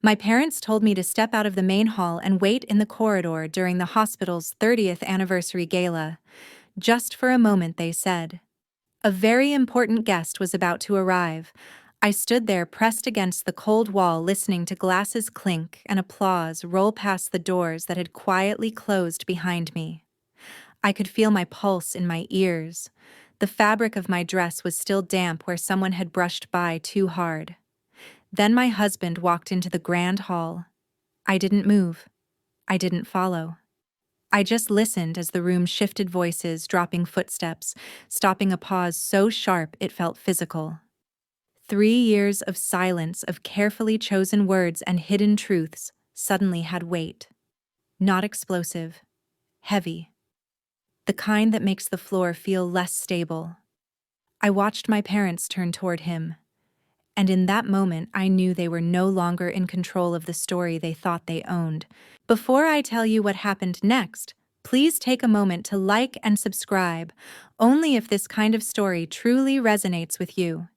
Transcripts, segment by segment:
My parents told me to step out of the main hall and wait in the corridor during the hospital's 30th anniversary gala. Just for a moment, they said. A very important guest was about to arrive. I stood there pressed against the cold wall listening to glasses clink and applause roll past the doors that had quietly closed behind me. I could feel my pulse in my ears. The fabric of my dress was still damp where someone had brushed by too hard. Then my husband walked into the grand hall. I didn't move. I didn't follow. I just listened as the room shifted, voices, dropping footsteps, stopping a pause so sharp it felt physical. 3 years of silence, of carefully chosen words and hidden truths, suddenly had weight. Not explosive, heavy. The kind that makes the floor feel less stable. I watched my parents turn toward him, and in that moment I knew they were no longer in control of the story they thought they owned. Before I tell you what happened next, please take a moment to like and subscribe, only if this kind of story truly resonates with you.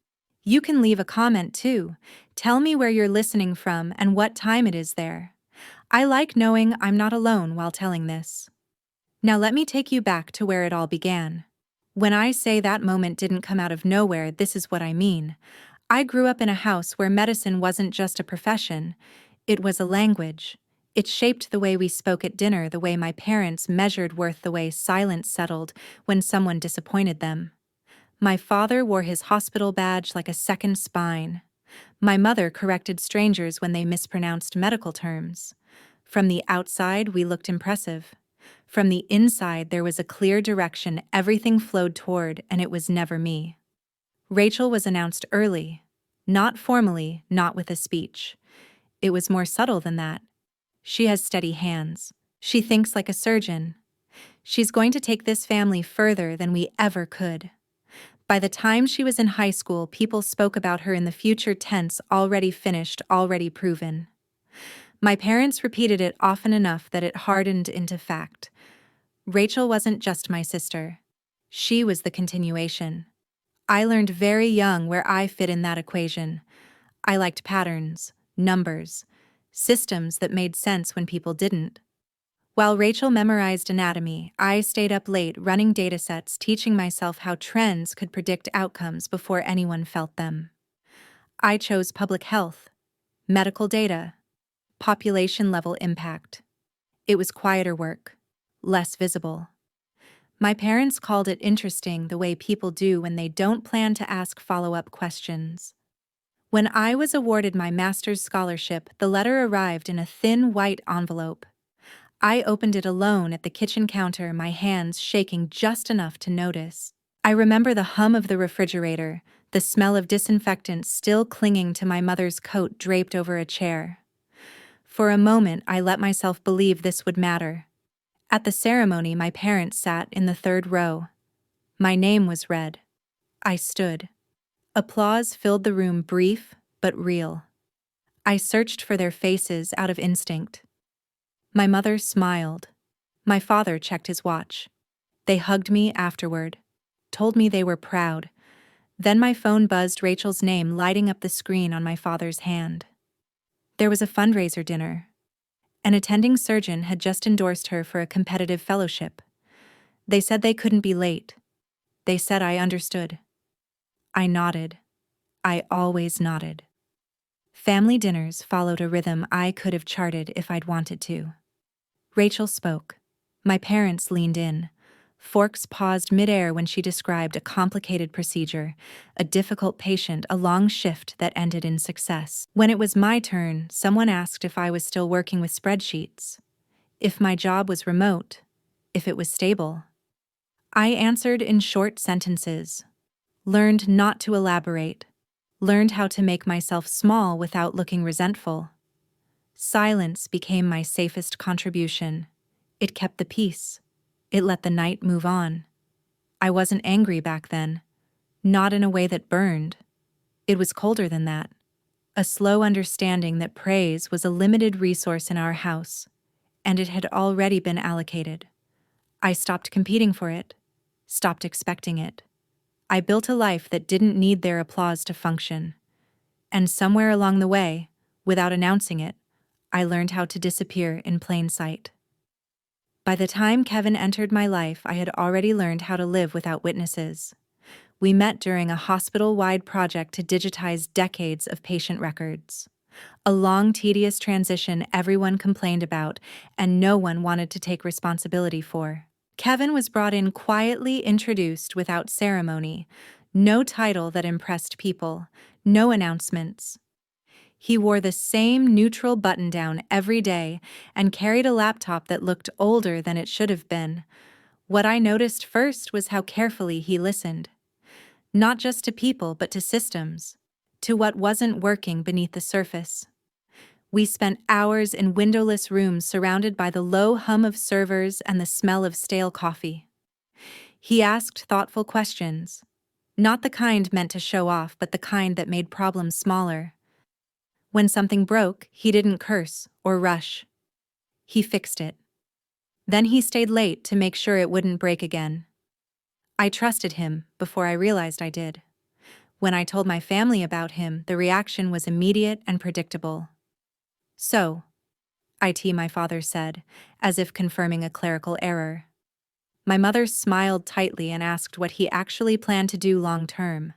You can leave a comment too. Tell me where you're listening from and what time it is there. I like knowing I'm not alone while telling this. Now let me take you back to where it all began. When I say that moment didn't come out of nowhere, this is what I mean. I grew up in a house where medicine wasn't just a profession, it was a language. It shaped the way we spoke at dinner, the way my parents measured worth, the way silence settled when someone disappointed them. My father wore his hospital badge like a second spine. My mother corrected strangers when they mispronounced medical terms. From the outside, we looked impressive. From the inside, there was a clear direction everything flowed toward, and it was never me. Rachel was announced early. Not formally, not with a speech. It was more subtle than that. She has steady hands. She thinks like a surgeon. She's going to take this family further than we ever could. By the time she was in high school, people spoke about her in the future tense, already finished, already proven. My parents repeated it often enough that it hardened into fact. Rachel wasn't just my sister. She was the continuation. I learned very young where I fit in that equation. I liked patterns, numbers, systems that made sense when people didn't. While Rachel memorized anatomy, I stayed up late running datasets, teaching myself how trends could predict outcomes before anyone felt them. I chose public health, medical data, population-level impact. It was quieter work, less visible. My parents called it interesting, the way people do when they don't plan to ask follow-up questions. When I was awarded my master's scholarship, the letter arrived in a thin white envelope. I opened it alone at the kitchen counter, my hands shaking just enough to notice. I remember the hum of the refrigerator, the smell of disinfectant still clinging to my mother's coat draped over a chair. For a moment, I let myself believe this would matter. At the ceremony, my parents sat in the third row. My name was read. I stood. Applause filled the room, brief but real. I searched for their faces out of instinct. My mother smiled. My father checked his watch. They hugged me afterward, told me they were proud. Then my phone buzzed, Rachel's name lighting up the screen on my father's hand. There was a fundraiser dinner. An attending surgeon had just endorsed her for a competitive fellowship. They said they couldn't be late. They said I understood. I nodded. I always nodded. Family dinners followed a rhythm I could have charted if I'd wanted to. Rachel spoke. My parents leaned in. Forks paused midair when she described a complicated procedure, a difficult patient, a long shift that ended in success. When it was my turn, someone asked if I was still working with spreadsheets, if my job was remote, if it was stable. I answered in short sentences, learned not to elaborate, learned how to make myself small without looking resentful. Silence became my safest contribution. It kept the peace. It let the night move on. I wasn't angry back then, not in a way that burned. It was colder than that. A slow understanding that praise was a limited resource in our house, and it had already been allocated. I stopped competing for it, stopped expecting it. I built a life that didn't need their applause to function. And somewhere along the way, Without announcing it, I learned how to disappear in plain sight. By the time Kevin entered my life, I had already learned how to live without witnesses. We met during a hospital-wide project to digitize decades of patient records. A long, tedious transition everyone complained about and no one wanted to take responsibility for. Kevin was brought in quietly, introduced without ceremony. No title that impressed people, no announcements. He wore the same neutral button-down every day and carried a laptop that looked older than it should have been. What I noticed first was how carefully he listened. Not just to people, but to systems. To what wasn't working beneath the surface. We spent hours in windowless rooms surrounded by the low hum of servers and the smell of stale coffee. He asked thoughtful questions. Not the kind meant to show off, but the kind that made problems smaller. When something broke, he didn't curse or rush. He fixed it. Then he stayed late to make sure it wouldn't break again. I trusted him before I realized I did. When I told my family about him, the reaction was immediate and predictable. "So, IT," my father said, as if confirming a clerical error. My mother smiled tightly and asked what he actually planned to do long-term.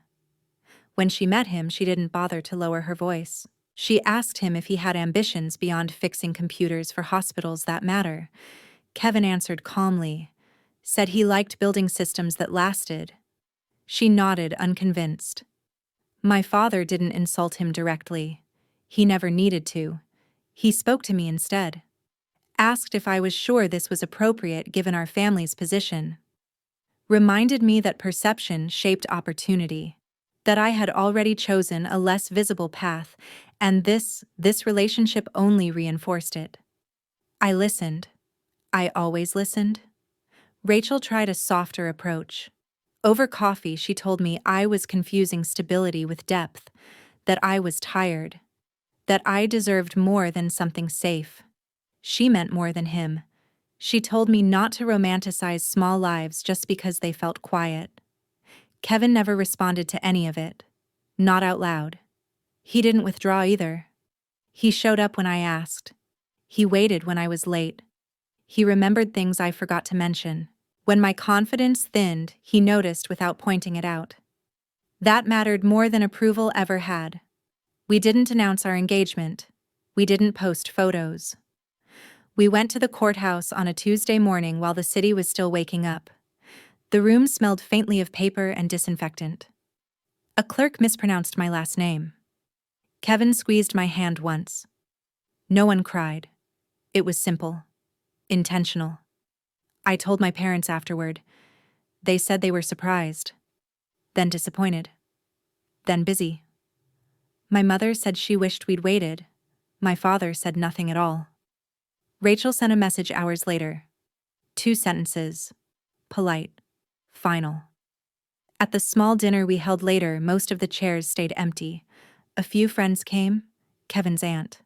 When she met him, she didn't bother to lower her voice. She asked him if he had ambitions beyond fixing computers for hospitals that matter. Kevin answered calmly, said he liked building systems that lasted. She nodded, unconvinced. My father didn't insult him directly. He never needed to. He spoke to me instead. Asked if I was sure this was appropriate given our family's position. Reminded me that perception shaped opportunity. That I had already chosen a less visible path, and this relationship only reinforced it. I listened. I always listened. Rachel tried a softer approach. Over coffee, she told me I was confusing stability with depth, that I was tired, that I deserved more than something safe. She meant more than him. She told me not to romanticize small lives just because they felt quiet. Kevin never responded to any of it. Not out loud. He didn't withdraw either. He showed up when I asked. He waited when I was late. He remembered things I forgot to mention. When my confidence thinned, he noticed without pointing it out. That mattered more than approval ever had. We didn't announce our engagement. We didn't post photos. We went to the courthouse on a Tuesday morning while the city was still waking up. The room smelled faintly of paper and disinfectant. A clerk mispronounced my last name. Kevin squeezed my hand once. No one cried. It was simple. Intentional. I told my parents afterward. They said they were surprised. Then disappointed. Then busy. My mother said she wished we'd waited. My father said nothing at all. Rachel sent a message hours later. 2 sentences. Polite. Final. At the small dinner we held later, most of the chairs stayed empty. A few friends came. Kevin's aunt.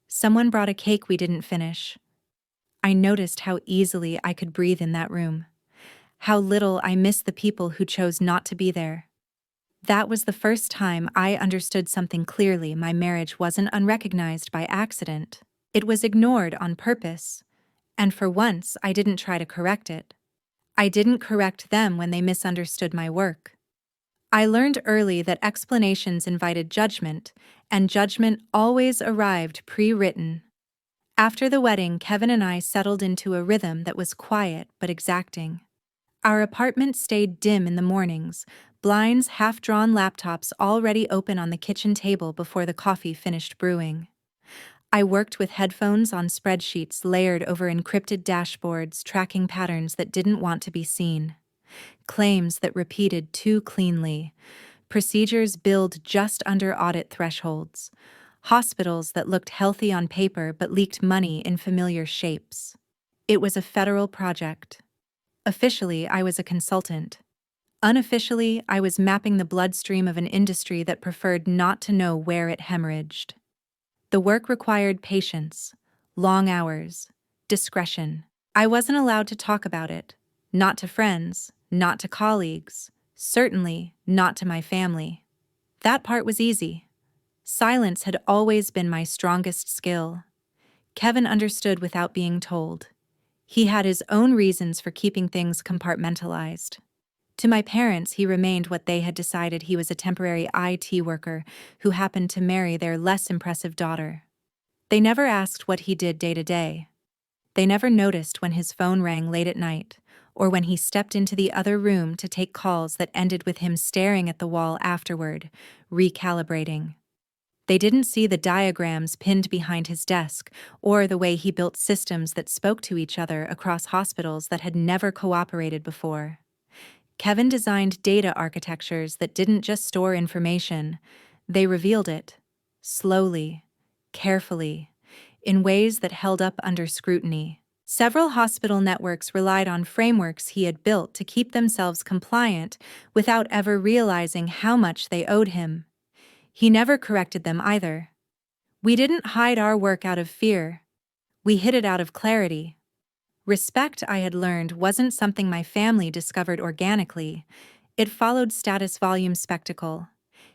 Someone brought a cake we didn't finish. I noticed how easily I could breathe in that room. How little I missed the people who chose not to be there. That was the first time I understood something clearly. My marriage wasn't unrecognized by accident. It was ignored on purpose. And for once, I didn't try to correct it. I didn't correct them when they misunderstood my work. I learned early that explanations invited judgment, and judgment always arrived pre-written. After the wedding, Kevin and I settled into a rhythm that was quiet but exacting. Our apartment stayed dim in the mornings, blinds half-drawn, laptops already open on the kitchen table before the coffee finished brewing. I worked with headphones on spreadsheets layered over encrypted dashboards, tracking patterns that didn't want to be seen. Claims that repeated too cleanly. Procedures billed just under audit thresholds. Hospitals that looked healthy on paper but leaked money in familiar shapes. It was a federal project. Officially, I was a consultant. Unofficially, I was mapping the bloodstream of an industry that preferred not to know where it hemorrhaged. The work required patience, long hours, discretion. I wasn't allowed to talk about it. Not to friends, not to colleagues, certainly not to my family. That part was easy. Silence had always been my strongest skill. Kevin understood without being told. He had his own reasons for keeping things compartmentalized. To my parents, he remained what they had decided: he was a temporary IT worker who happened to marry their less impressive daughter. They never asked what he did day to day. They never noticed when his phone rang late at night, or when he stepped into the other room to take calls that ended with him staring at the wall afterward, recalibrating. They didn't see the diagrams pinned behind his desk, or the way he built systems that spoke to each other across hospitals that had never cooperated before. Kevin designed data architectures that didn't just store information, they revealed it, slowly, carefully, in ways that held up under scrutiny. Several hospital networks relied on frameworks he had built to keep themselves compliant without ever realizing how much they owed him. He never corrected them either. We didn't hide our work out of fear. We hid it out of clarity. Respect, I had learned, wasn't something my family discovered organically. It followed status volume spectacle.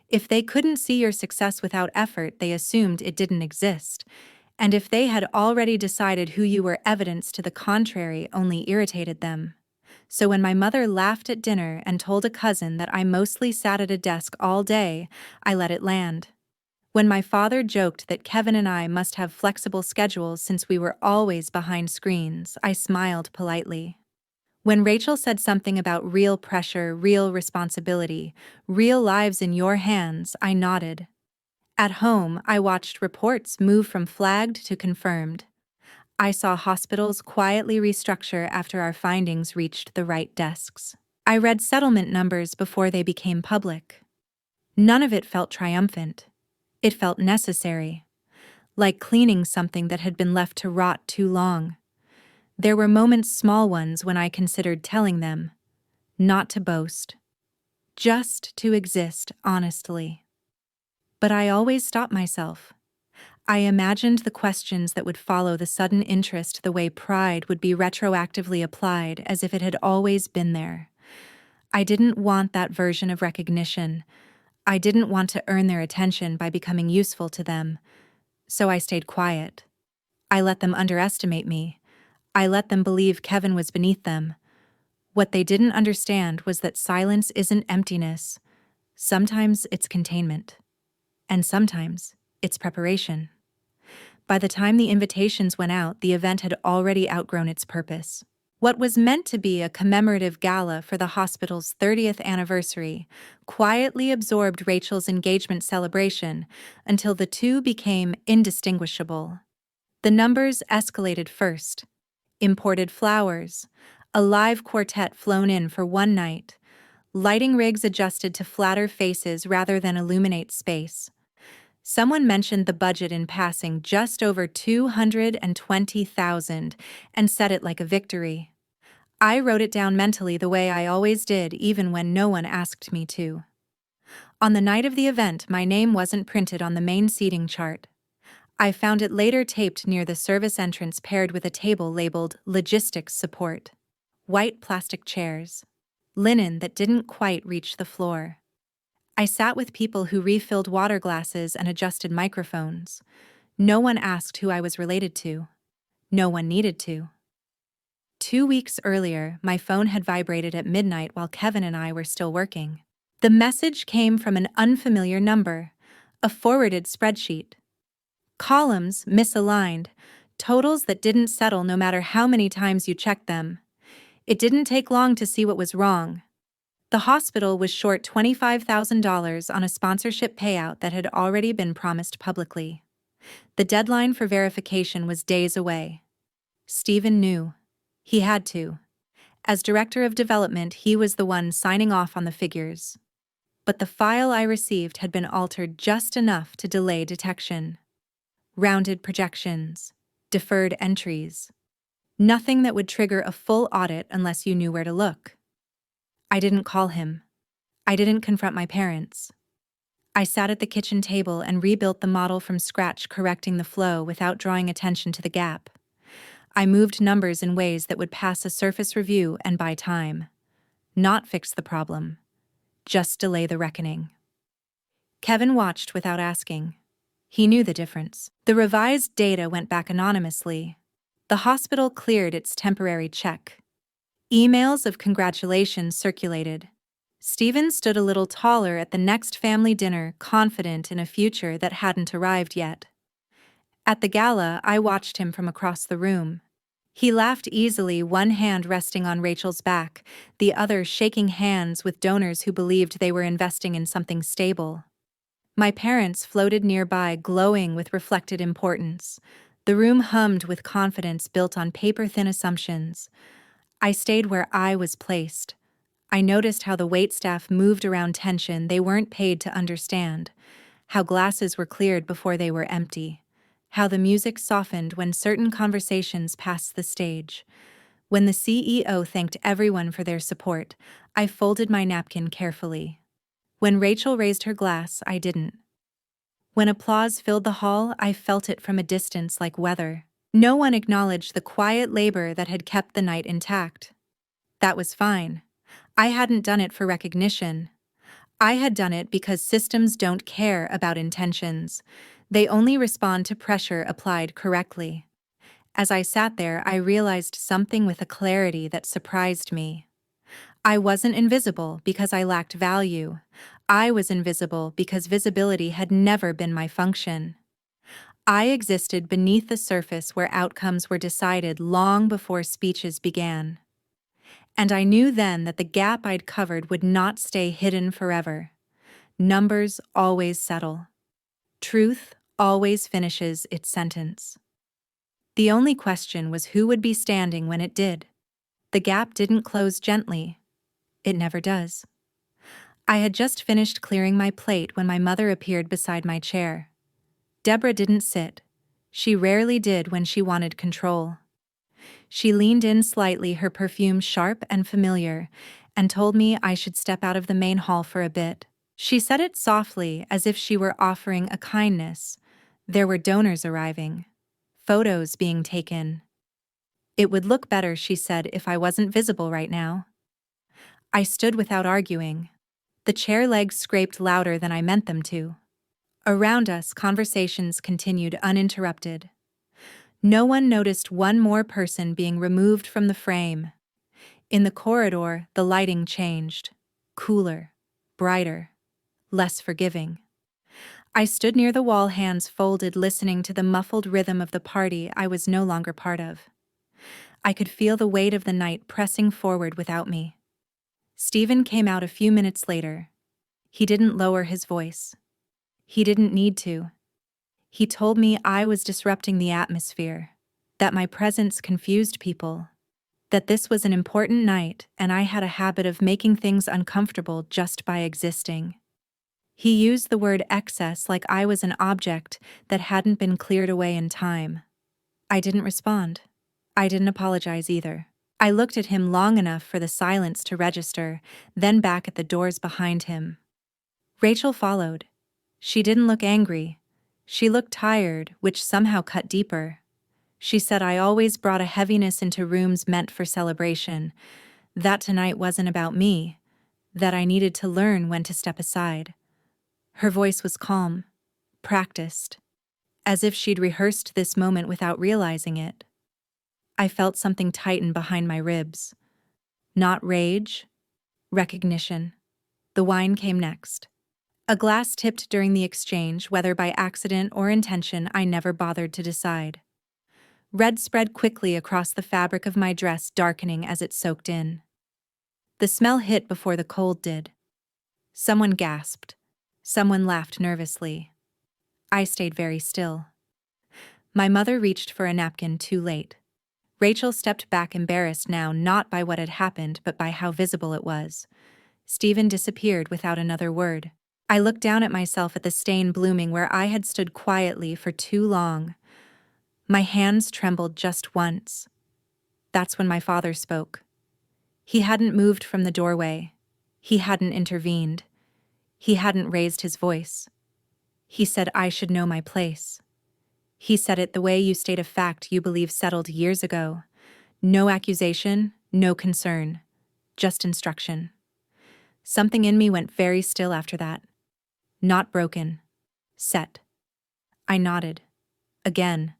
If they couldn't see your success without effort, they assumed it didn't exist. And if they had already decided who you were, evidence to the contrary only irritated them. So when my mother laughed at dinner and told a cousin that I mostly sat at a desk all day, I let it land. When my father joked that Kevin and I must have flexible schedules since we were always behind screens, I smiled politely. When Rachel said something about real pressure, real responsibility, real lives in your hands, I nodded. At home, I watched reports move from flagged to confirmed. I saw hospitals quietly restructure after our findings reached the right desks. I read settlement numbers before they became public. None of it felt triumphant. It felt necessary, like cleaning something that had been left to rot too long. There were moments, small ones, when I considered telling them, not to boast, just to exist honestly. But I always stopped myself. I imagined the questions that would follow the sudden interest, the way pride would be retroactively applied as if it had always been there. I didn't want that version of recognition. I didn't want to earn their attention by becoming useful to them. So I stayed quiet. I let them underestimate me. I let them believe Kevin was beneath them. What they didn't understand was that silence isn't emptiness. Sometimes it's containment. And sometimes it's preparation. By the time the invitations went out, the event had already outgrown its purpose. What was meant to be a commemorative gala for the hospital's 30th anniversary quietly absorbed Rachel's engagement celebration until the two became indistinguishable. The numbers escalated first. Imported flowers, a live quartet flown in for one night, lighting rigs adjusted to flatter faces rather than illuminate space. Someone mentioned the budget in passing, just over $220,000, and said it like a victory. I wrote it down mentally the way I always did, even when no one asked me to. On the night of the event, my name wasn't printed on the main seating chart. I found it later taped near the service entrance, paired with a table labeled Logistics Support. White plastic chairs. Linen that didn't quite reach the floor. I sat with people who refilled water glasses and adjusted microphones. No one asked who I was related to. No one needed to. 2 weeks earlier, my phone had vibrated at midnight while Kevin and I were still working. The message came from an unfamiliar number, a forwarded spreadsheet. Columns misaligned, totals that didn't settle no matter how many times you checked them. It didn't take long to see what was wrong. The hospital was short $25,000 on a sponsorship payout that had already been promised publicly. The deadline for verification was days away. Stephen knew. He had to. As director of development, he was the one signing off on the figures. But the file I received had been altered just enough to delay detection. Rounded projections, deferred entries. Nothing that would trigger a full audit unless you knew where to look. I didn't call him. I didn't confront my parents. I sat at the kitchen table and rebuilt the model from scratch, correcting the flow without drawing attention to the gap. I moved numbers in ways that would pass a surface review and buy time. Not fix the problem. Just delay the reckoning. Kevin watched without asking. He knew the difference. The revised data went back anonymously. The hospital cleared its temporary check. Emails of congratulations circulated. Stephen stood a little taller at the next family dinner, confident in a future that hadn't arrived yet. At the gala, I watched him from across the room. He laughed easily, one hand resting on Rachel's back, the other shaking hands with donors who believed they were investing in something stable. My parents floated nearby, glowing with reflected importance. The room hummed with confidence built on paper-thin assumptions. I stayed where I was placed. I noticed how the waitstaff moved around tension they weren't paid to understand, how glasses were cleared before they were empty, how the music softened when certain conversations passed the stage. When the CEO thanked everyone for their support, I folded my napkin carefully. When Rachel raised her glass, I didn't. When applause filled the hall, I felt it from a distance like weather. No one acknowledged the quiet labor that had kept the night intact. That was fine. I hadn't done it for recognition. I had done it because systems don't care about intentions. They only respond to pressure applied correctly. As I sat there, I realized something with a clarity that surprised me. I wasn't invisible because I lacked value. I was invisible because visibility had never been my function. I existed beneath the surface where outcomes were decided long before speeches began. And I knew then that the gap I'd covered would not stay hidden forever. Numbers always settle. Truth always finishes its sentence. The only question was who would be standing when it did. The gap didn't close gently. It never does. I had just finished clearing my plate when my mother appeared beside my chair. Deborah didn't sit. She rarely did when she wanted control. She leaned in slightly, her perfume sharp and familiar, and told me I should step out of the main hall for a bit. She said it softly, as if she were offering a kindness. There were donors arriving. Photos being taken. It would look better, she said, if I wasn't visible right now. I stood without arguing. The chair legs scraped louder than I meant them to. Around us, conversations continued uninterrupted. No one noticed one more person being removed from the frame. In the corridor, the lighting changed. Cooler, brighter, less forgiving. I stood near the wall, hands folded, listening to the muffled rhythm of the party I was no longer part of. I could feel the weight of the night pressing forward without me. Stephen came out a few minutes later. He didn't lower his voice. He didn't need to. He told me I was disrupting the atmosphere, that my presence confused people, that this was an important night and I had a habit of making things uncomfortable just by existing. He used the word excess like I was an object that hadn't been cleared away in time. I didn't respond. I didn't apologize either. I looked at him long enough for the silence to register, then back at the doors behind him. Rachel followed. She didn't look angry. She looked tired, which somehow cut deeper. She said I always brought a heaviness into rooms meant for celebration, that tonight wasn't about me, that I needed to learn when to step aside. Her voice was calm, practiced, as if she'd rehearsed this moment without realizing it. I felt something tighten behind my ribs. Not rage, recognition. The wine came next. A glass tipped during the exchange, whether by accident or intention, I never bothered to decide. Red spread quickly across the fabric of my dress, darkening as it soaked in. The smell hit before the cold did. Someone gasped. Someone laughed nervously. I stayed very still. My mother reached for a napkin too late. Rachel stepped back, embarrassed now, not by what had happened, but by how visible it was. Stephen disappeared without another word. I looked down at myself at the stain blooming where I had stood quietly for too long. My hands trembled just once. That's when my father spoke. He hadn't moved from the doorway. He hadn't intervened. He hadn't raised his voice. He said I should know my place. He said it the way you state a fact you believe settled years ago. No accusation, no concern, just instruction. Something in me went very still after that. Not broken. Set. I nodded. Again,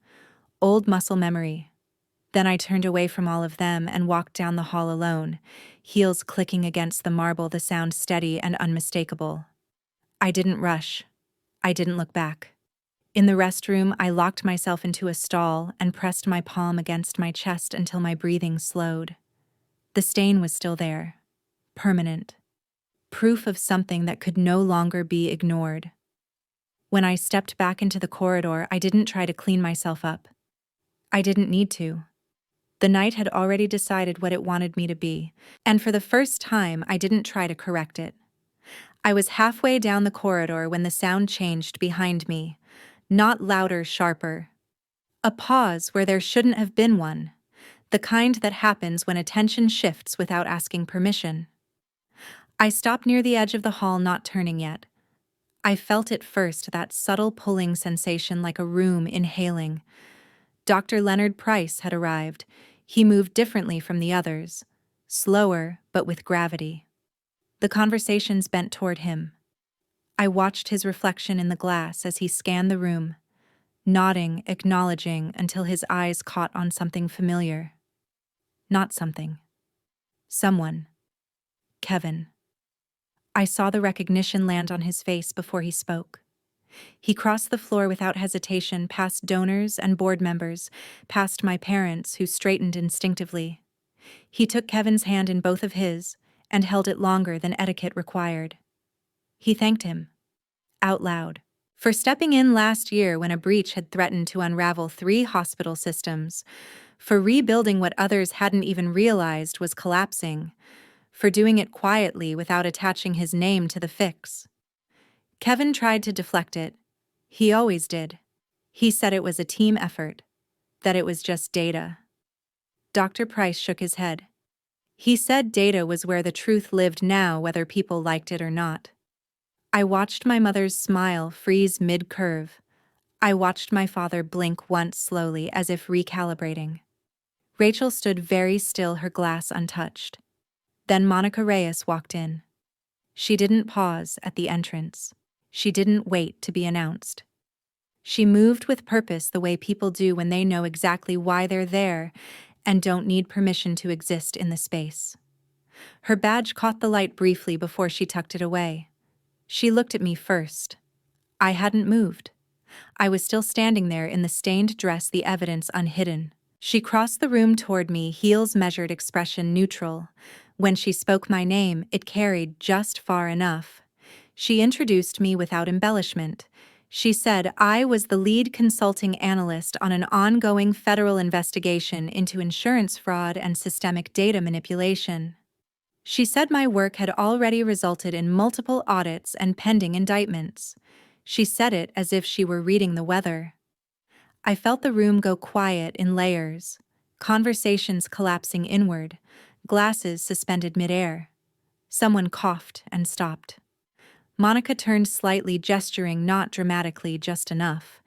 old muscle memory. Then I turned away from all of them and walked down the hall alone, heels clicking against the marble, the sound steady and unmistakable. I didn't rush. I didn't look back. In the restroom, I locked myself into a stall and pressed my palm against my chest until my breathing slowed. The stain was still there, permanent, proof of something that could no longer be ignored. When I stepped back into the corridor, I didn't try to clean myself up. I didn't need to. The night had already decided what it wanted me to be, and for the first time, I didn't try to correct it. I was halfway down the corridor when the sound changed behind me, not louder, sharper. A pause where there shouldn't have been one, the kind that happens when attention shifts without asking permission. I stopped near the edge of the hall, not turning yet. I felt it first, that subtle pulling sensation like a room inhaling. Dr. Leonard Price had arrived. He moved differently from the others, slower but with gravity. The conversations bent toward him. I watched his reflection in the glass as he scanned the room, nodding, acknowledging until his eyes caught on something familiar. Not something. Someone. Kevin. I saw the recognition land on his face before he spoke. He crossed the floor without hesitation, past donors and board members, past my parents, who straightened instinctively. He took Kevin's hand in both of his and held it longer than etiquette required. He thanked him, out loud, for stepping in last year when a breach had threatened to unravel 3 hospital systems, for rebuilding what others hadn't even realized was collapsing, for doing it quietly without attaching his name to the fix. Kevin tried to deflect it. He always did. He said it was a team effort, that it was just data. Dr. Price shook his head. He said data was where the truth lived now, whether people liked it or not. I watched my mother's smile freeze mid-curve. I watched my father blink once slowly, as if recalibrating. Rachel stood very still, her glass untouched. Then Monica Reyes walked in. She didn't pause at the entrance. She didn't wait to be announced. She moved with purpose, the way people do when they know exactly why they're there and don't need permission to exist in the space. Her badge caught the light briefly before she tucked it away. She looked at me first. I hadn't moved. I was still standing there in the stained dress, the evidence unhidden. She crossed the room toward me, heels measured, expression neutral. When she spoke my name, it carried just far enough. She introduced me without embellishment. She said I was the lead consulting analyst on an ongoing federal investigation into insurance fraud and systemic data manipulation. She said my work had already resulted in multiple audits and pending indictments. She said it as if she were reading the weather. I felt the room go quiet in layers, conversations collapsing inward, glasses suspended midair. Someone coughed and stopped. Monica turned slightly, gesturing not dramatically, just enough.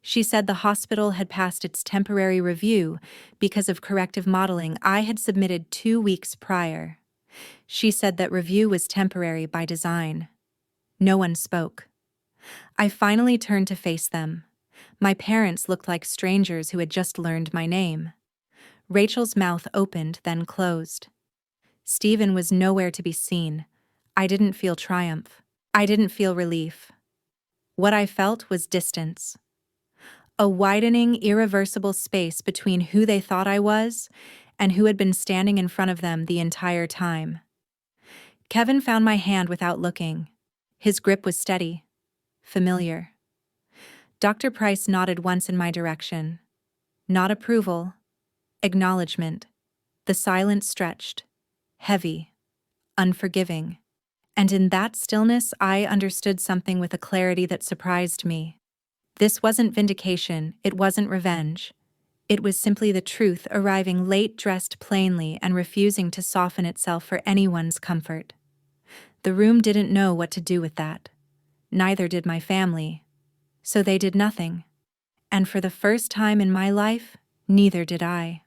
She said the hospital had passed its temporary review because of corrective modeling I had submitted 2 weeks prior. She said that review was temporary by design. No one spoke. I finally turned to face them. My parents looked like strangers who had just learned my name. Rachel's mouth opened, then closed. Stephen was nowhere to be seen. I didn't feel triumph. I didn't feel relief. What I felt was distance. A widening, irreversible space between who they thought I was and who had been standing in front of them the entire time. Kevin found my hand without looking. His grip was steady, familiar. Dr. Price nodded once in my direction. Not approval, acknowledgement. The silence stretched, heavy, unforgiving. And in that stillness, I understood something with a clarity that surprised me. This wasn't vindication, it wasn't revenge. It was simply the truth arriving late, dressed plainly, and refusing to soften itself for anyone's comfort. The room didn't know what to do with that. Neither did my family. So they did nothing. And for the first time in my life, neither did I.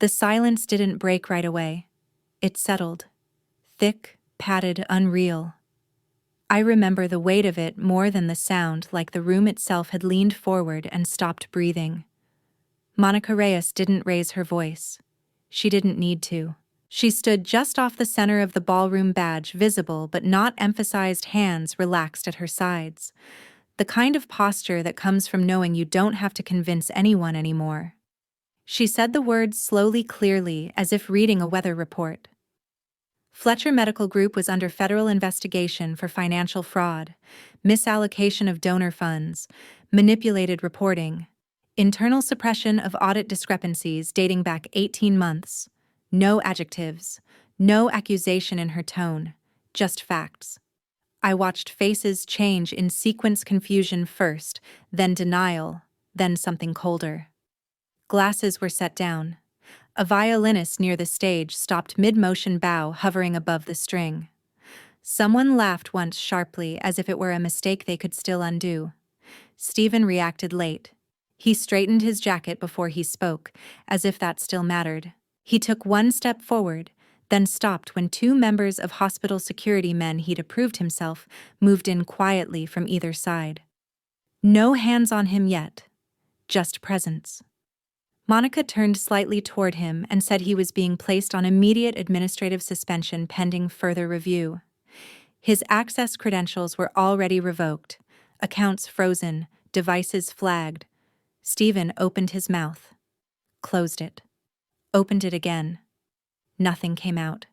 The silence didn't break right away. It settled. Thick, padded, unreal. I remember the weight of it more than the sound, like the room itself had leaned forward and stopped breathing. Monica Reyes didn't raise her voice. She didn't need to. She stood just off the center of the ballroom, badge visible but not emphasized, hands relaxed at her sides. The kind of posture that comes from knowing you don't have to convince anyone anymore. She said the words slowly, clearly, as if reading a weather report. Fletcher Medical Group was under federal investigation for financial fraud, misallocation of donor funds, manipulated reporting, internal suppression of audit discrepancies dating back 18 months. No adjectives, no accusation in her tone, just facts. I watched faces change in sequence, confusion first, then denial, then something colder. Glasses were set down. A violinist near the stage stopped mid-motion, bow hovering above the string. Someone laughed once sharply, as if it were a mistake they could still undo. Stephen reacted late. He straightened his jacket before he spoke, as if that still mattered. He took one step forward, then stopped when two members of hospital security, men he'd approved himself, moved in quietly from either side. No hands on him yet, just presence. Monica turned slightly toward him and said he was being placed on immediate administrative suspension pending further review. His access credentials were already revoked, accounts frozen, devices flagged. Stephen opened his mouth, closed it, opened it again. Nothing came out.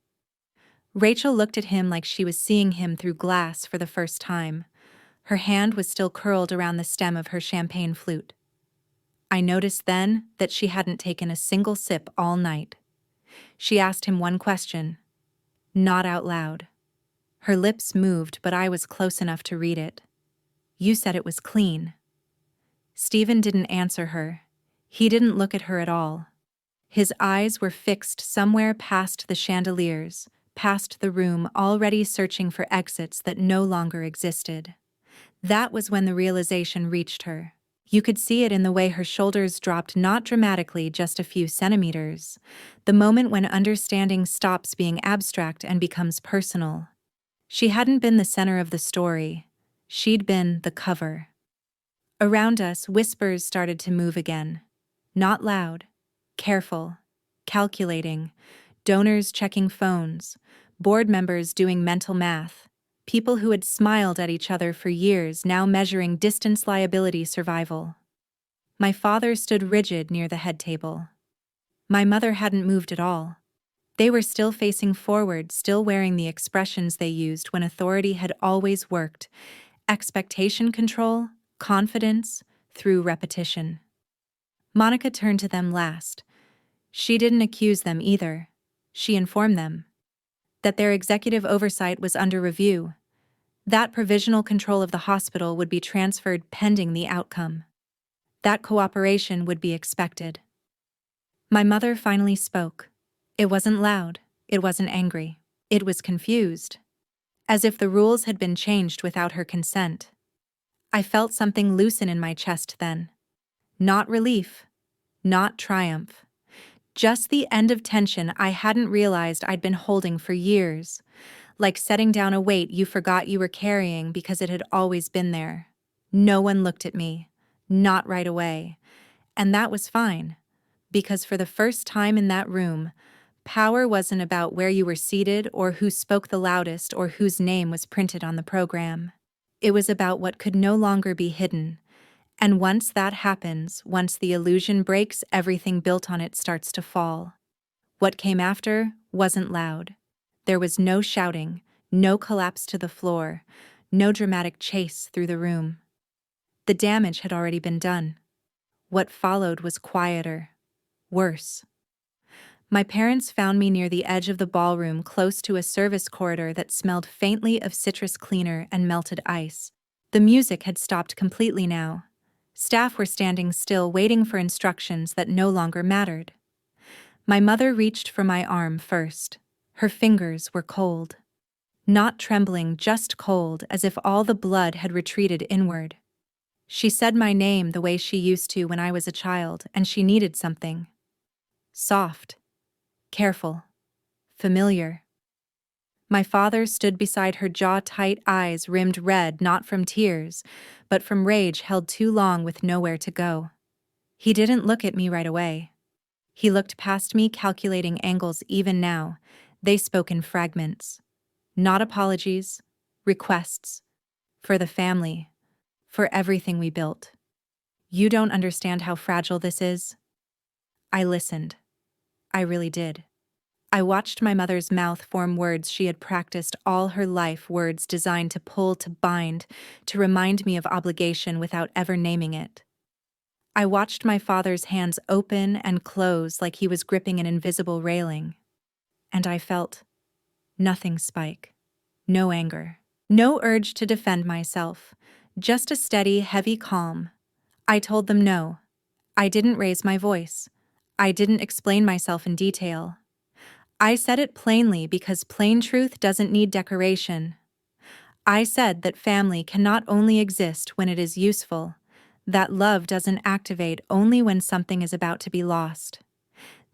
Rachel looked at him like she was seeing him through glass for the first time. Her hand was still curled around the stem of her champagne flute. I noticed then that she hadn't taken a single sip all night. She asked him one question, not out loud. Her lips moved, but I was close enough to read it. You said it was clean. Stephen didn't answer her. He didn't look at her at all. His eyes were fixed somewhere past the chandeliers, past the room, already searching for exits that no longer existed. That was when the realization reached her. You could see it in the way her shoulders dropped, not dramatically, just a few centimeters. The moment when understanding stops being abstract and becomes personal. She hadn't been the center of the story. She'd been the cover. Around us, whispers started to move again. Not loud, careful, calculating, donors checking phones, board members doing mental math. People who had smiled at each other for years now measuring distance, liability, survival. My father stood rigid near the head table. My mother hadn't moved at all. They were still facing forward, still wearing the expressions they used when authority had always worked. Expectation control, confidence, through repetition. Monica turned to them last. She didn't accuse them either. She informed them that their executive oversight was under review. That provisional control of the hospital would be transferred pending the outcome. That cooperation would be expected. My mother finally spoke. It wasn't loud. It wasn't angry. It was confused. As if the rules had been changed without her consent. I felt something loosen in my chest then. Not relief. Not triumph. Just the end of tension I hadn't realized I'd been holding for years. Like setting down a weight you forgot you were carrying because it had always been there. No one looked at me. Not right away. And that was fine. Because for the first time in that room, power wasn't about where you were seated or who spoke the loudest or whose name was printed on the program. It was about what could no longer be hidden. And once that happens, once the illusion breaks, everything built on it starts to fall. What came after wasn't loud. There was no shouting, no collapse to the floor, no dramatic chase through the room. The damage had already been done. What followed was quieter, worse. My parents found me near the edge of the ballroom, close to a service corridor that smelled faintly of citrus cleaner and melted ice. The music had stopped completely now. Staff were standing still, waiting for instructions that no longer mattered. My mother reached for my arm first. Her fingers were cold. Not trembling, just cold, as if all the blood had retreated inward. She said my name the way she used to when I was a child, and she needed something. Soft. Careful. Familiar. My father stood beside her, jaw-tight, eyes rimmed red not from tears, but from rage held too long with nowhere to go. He didn't look at me right away. He looked past me, calculating angles. Even now, they spoke in fragments. Not apologies, requests. For the family. For everything we built. You don't understand how fragile this is. I listened. I really did. I watched my mother's mouth form words she had practiced all her life, words designed to pull, to bind, to remind me of obligation without ever naming it. I watched my father's hands open and close like he was gripping an invisible railing. And I felt nothing spike. No anger. No urge to defend myself. Just a steady, heavy calm. I told them no. I didn't raise my voice. I didn't explain myself in detail. I said it plainly because plain truth doesn't need decoration. I said that family can not only exist when it is useful, that love doesn't activate only when something is about to be lost,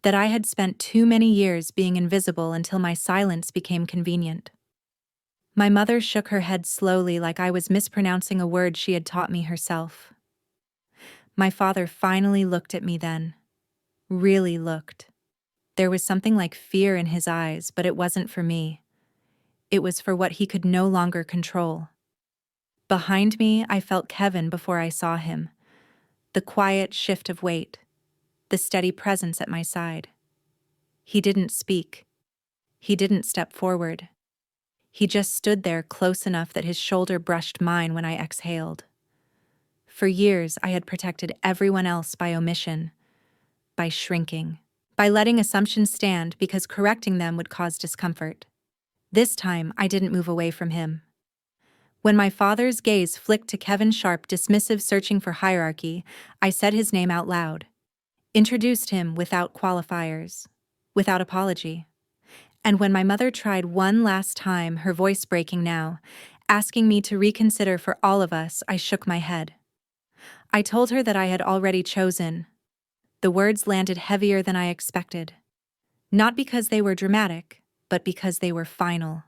that I had spent too many years being invisible until my silence became convenient. My mother shook her head slowly like I was mispronouncing a word she had taught me herself. My father finally looked at me then. Really looked. There was something like fear in his eyes, but it wasn't for me. It was for what he could no longer control. Behind me, I felt Kevin before I saw him. The quiet shift of weight. The steady presence at my side. He didn't speak. He didn't step forward. He just stood there close enough that his shoulder brushed mine when I exhaled. For years, I had protected everyone else by omission, by shrinking, by letting assumptions stand because correcting them would cause discomfort. This time, I didn't move away from him. When my father's gaze flicked to Kevin, sharp, dismissive, searching for hierarchy, I said his name out loud. Introduced him without qualifiers, without apology. And when my mother tried one last time, her voice breaking now, asking me to reconsider for all of us, I shook my head. I told her that I had already chosen. The words landed heavier than I expected. Not because they were dramatic, but because they were final.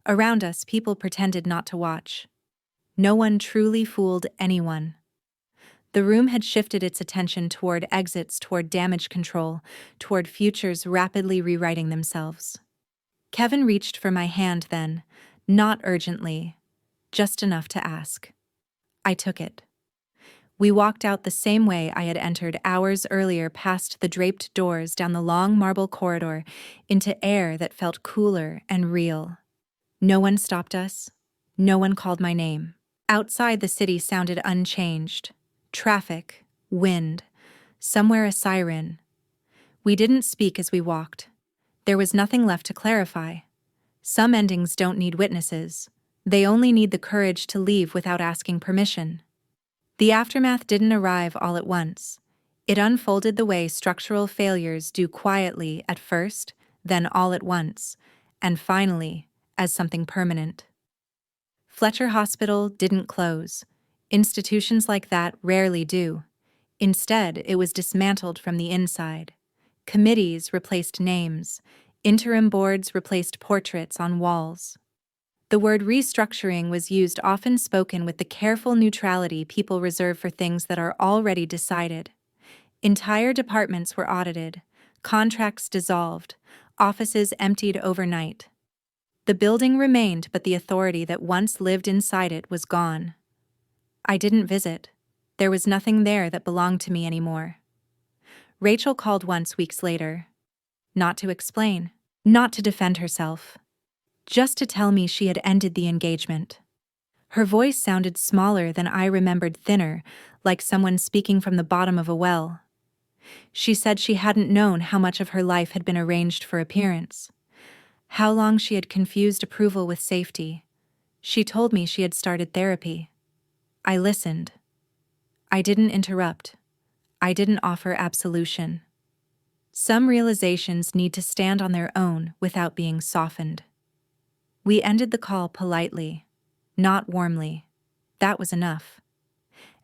Around us, people pretended not to watch. No one truly fooled anyone. The room had shifted its attention toward exits, toward damage control, toward futures rapidly rewriting themselves. Kevin reached for my hand then, not urgently, just enough to ask. I took it. We walked out the same way I had entered hours earlier, past the draped doors, down the long marble corridor, into air that felt cooler and real. No one stopped us. No one called my name. Outside, the city sounded unchanged. Traffic, wind, somewhere a siren. We didn't speak as we walked. There was nothing left to clarify. Some endings don't need witnesses. They only need the courage to leave without asking permission. The aftermath didn't arrive all at once. It unfolded the way structural failures do, quietly at first, then all at once, and finally, as something permanent. Fletcher Hospital didn't close. Institutions like that rarely do. Instead, it was dismantled from the inside. Committees replaced names. Interim boards replaced portraits on walls. The word restructuring was used, often spoken with the careful neutrality people reserve for things that are already decided. Entire departments were audited, contracts dissolved, offices emptied overnight. The building remained, but the authority that once lived inside it was gone. I didn't visit. There was nothing there that belonged to me anymore. Rachel called once, weeks later. Not to explain, not to defend herself. Just to tell me she had ended the engagement. Her voice sounded smaller than I remembered, thinner, like someone speaking from the bottom of a well. She said she hadn't known how much of her life had been arranged for appearance. How long she had confused approval with safety. She told me she had started therapy. I listened. I didn't interrupt. I didn't offer absolution. Some realizations need to stand on their own without being softened. We ended the call politely, not warmly. That was enough.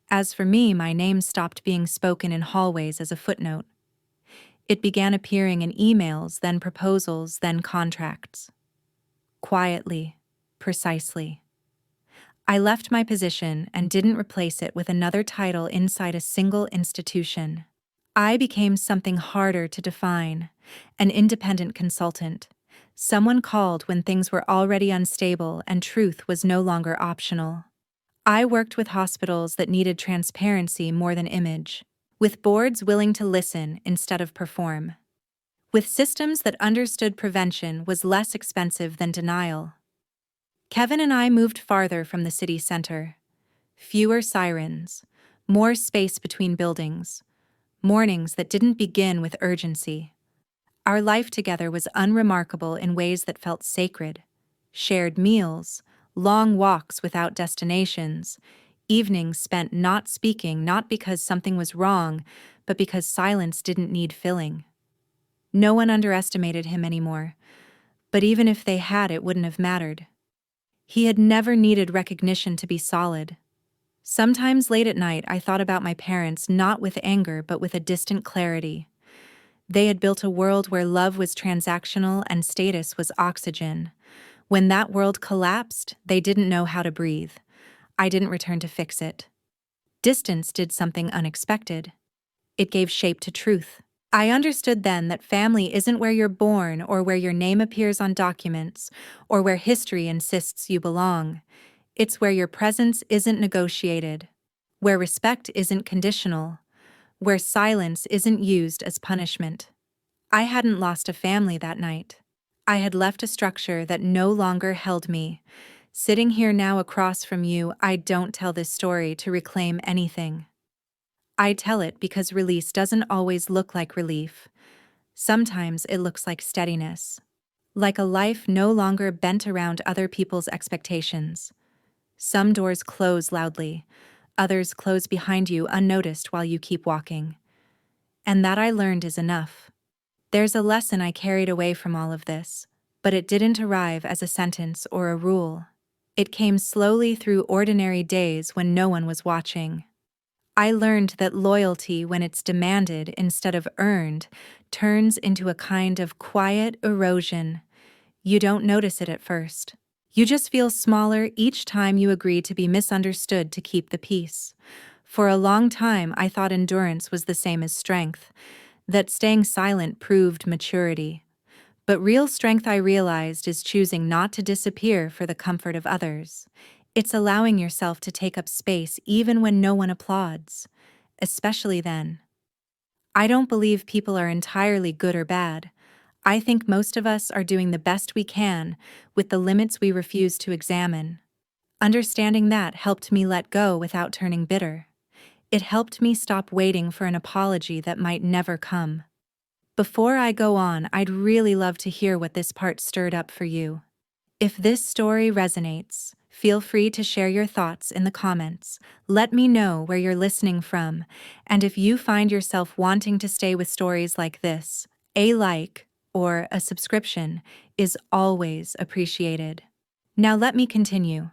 As for me, my name stopped being spoken in hallways as a footnote. It began appearing in emails, then proposals, then contracts. Quietly, precisely. I left my position and didn't replace it with another title inside a single institution. I became something harder to define, an independent consultant, someone called when things were already unstable and truth was no longer optional. I worked with hospitals that needed transparency more than image, with boards willing to listen instead of perform, with systems that understood prevention was less expensive than denial. Kevin and I moved farther from the city center. Fewer sirens, more space between buildings, mornings that didn't begin with urgency. Our life together was unremarkable in ways that felt sacred. Shared meals, long walks without destinations, evenings spent not speaking, not because something was wrong, but because silence didn't need filling. No one underestimated him anymore, but even if they had, it wouldn't have mattered. He had never needed recognition to be solid. Sometimes late at night, I thought about my parents not with anger but with a distant clarity. They had built a world where love was transactional and status was oxygen. When that world collapsed, they didn't know how to breathe. I didn't return to fix it. Distance did something unexpected. It gave shape to truth. I understood then that family isn't where you're born or where your name appears on documents or where history insists you belong. It's where your presence isn't negotiated, where respect isn't conditional, where silence isn't used as punishment. I hadn't lost a family that night. I had left a structure that no longer held me. Sitting here now across from you, I don't tell this story to reclaim anything. I tell it because release doesn't always look like relief. Sometimes it looks like steadiness. Like a life no longer bent around other people's expectations. Some doors close loudly, others close behind you unnoticed while you keep walking. And that I learned is enough. There's a lesson I carried away from all of this, but it didn't arrive as a sentence or a rule. It came slowly through ordinary days when no one was watching. I learned that loyalty, when it's demanded instead of earned, turns into a kind of quiet erosion. You don't notice it at first. You just feel smaller each time you agree to be misunderstood to keep the peace. For a long time, I thought endurance was the same as strength, that staying silent proved maturity. But real strength, I realized, is choosing not to disappear for the comfort of others. It's allowing yourself to take up space even when no one applauds, especially then. I don't believe people are entirely good or bad. I think most of us are doing the best we can with the limits we refuse to examine. Understanding that helped me let go without turning bitter. It helped me stop waiting for an apology that might never come. Before I go on, I'd really love to hear what this part stirred up for you. If this story resonates, feel free to share your thoughts in the comments. Let me know where you're listening from, and if you find yourself wanting to stay with stories like this, a like or a subscription is always appreciated. Now let me continue.